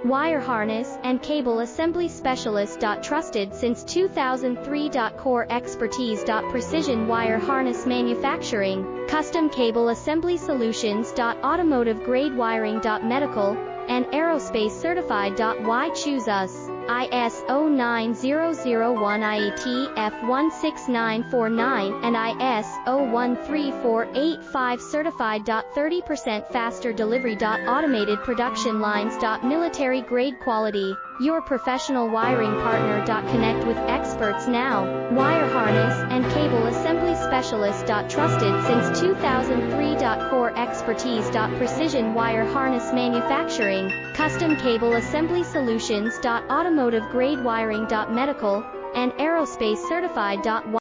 Wire harness and cable assembly specialist. Trusted since 2003. Core expertise. Precision wire harness manufacturing, custom cable assembly solutions. Automotive grade wiring. Medical and aerospace certified. Why choose us? ISO 9001 IATF 16949 and ISO 13485 certified. 30% faster delivery. Automated production lines. Military grade quality, your professional wiring partner. Connect with experts now. Wire harness and cable assembly specialist. Trusted since 2003. Core expertise. Precision wire harness manufacturing, custom cable assembly solutions. Automotive grade wiring. Medical and aerospace certified.